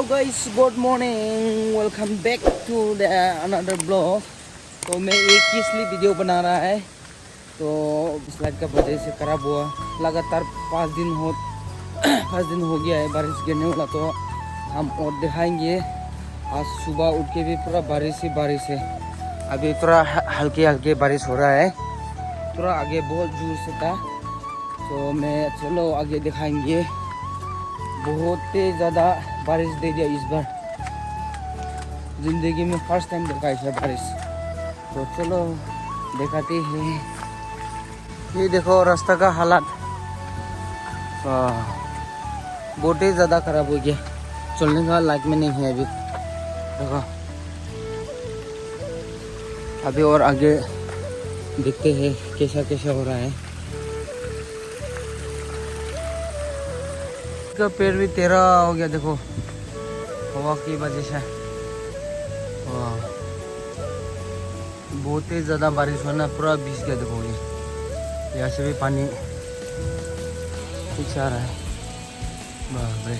Hello guys, good morning, welcome back to the another blog. तो मैं एक ही इसलिए वीडियो बना रहा है, तो स्लाइड का वजह से खराब हुआ। लगातार 5 दिन हो गया है बारिश गिरने वाला। तो हम और दिखाएंगे। आज सुबह उठ के भी पूरा बारिश ही बारिश है। अभी थोड़ा हल्के हल्के बारिश हो रहा है, थोड़ा आगे बहुत जोर से था। तो मैं चलो आगे दिखाएंगे। बहुत ही ज़्यादा बारिश दे दिया इस बार, ज़िंदगी में फर्स्ट टाइम देखा है बारिश। तो चलो दिखाते हैं। ये देखो रास्ता का हालात बहुत ही ज़्यादा ख़राब हो गया, चलने का लायक में नहीं है अभी। देखो अभी और आगे देखते हैं कैसा कैसा हो रहा है। इसका पेड़ भी टेढ़ा हो गया, देखो हवा की वजह से। बहुत ही ज़्यादा बारिश होना, पूरा भीग गया। देखो ये यहाँ से भी पानी पीछे आ रहा है। बाप रे,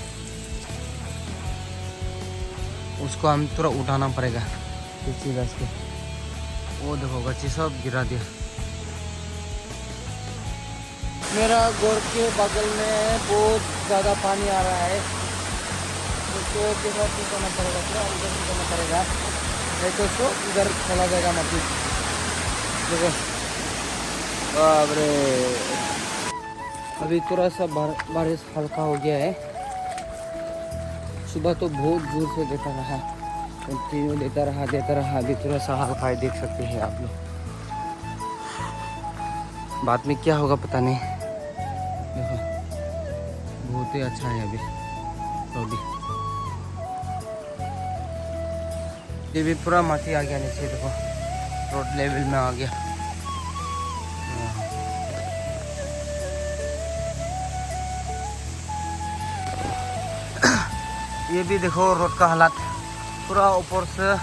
उसको हम थोड़ा उठाना पड़ेगा पीछे गैस के। वो देखो गच्ची सब गिरा दिया। मेरा घर के बगल में बहुत ज़्यादा पानी आ रहा है, उसको कैसा करना पड़ेगा, पूरा उधर से करना पड़ेगा, नहीं तो उसको इधर चला जाएगा मट्टी। देखो बाप रे, अभी थोड़ा सा बारिश हल्का हो गया है। सुबह तो बहुत जोर से देता रहा, कंटिन्यू देता रहा। अभी थोड़ा सा हल्का है, देख सकते हैं आप लोग। बाद में क्या होगा पता नहीं। देखो बहुत ही अच्छा है अभी तो। ये भी पूरा माटी आ गया नीचे, देखो रोड लेवल में आ गया। ये भी देखो रोड का हालात, पूरा ऊपर से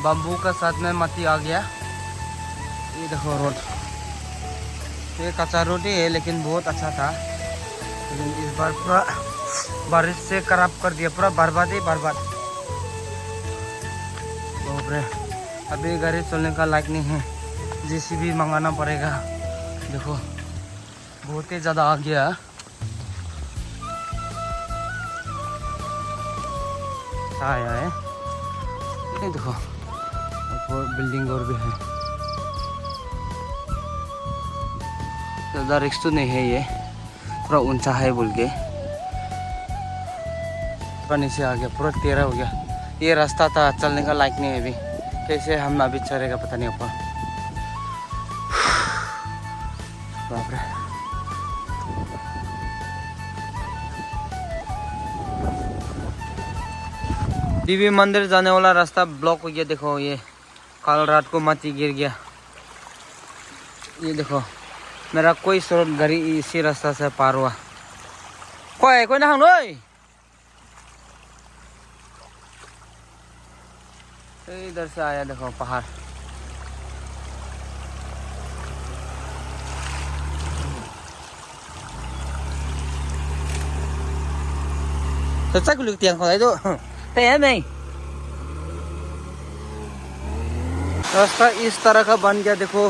बम्बू का साथ में माटी आ गया। ये देखो रोड, ये कच्चा रोड ही है लेकिन बहुत अच्छा था, लेकिन इस बार पूरा बारिश से खराब कर दिया, पूरा बर्बाद ही बर्बाद। अभी गाड़ी चलने का लायक नहीं है, जेसीबी मंगाना पड़ेगा। देखो बहुत ही ज़्यादा आ गया। आया है ये देखो, और बिल्डिंग और भी है। ज़्यादा रिस्क तो नहीं है, ये पूरा ऊंचा है बोल के पूरा नीचे आ गया, पूरा टेढ़ा हो गया। ये रास्ता था, चलने का लायक नहीं है अभी। कैसे हम अभी चलेगा पता नहीं ऊपर। बाप रे, देवी मंदिर जाने वाला रास्ता ब्लॉक हो गया। देखो ये कल रात को माटी गिर गया। ये देखो मेरा कोई स्रोत गाड़ी इसी रास्ता से पार हुआ। कोई ना हम इधर से आया, देखो पहाड़। तो chắc được tiền khỏi đấy thôi. Thế em này. रास्ता इस तरह का बन गया, देखो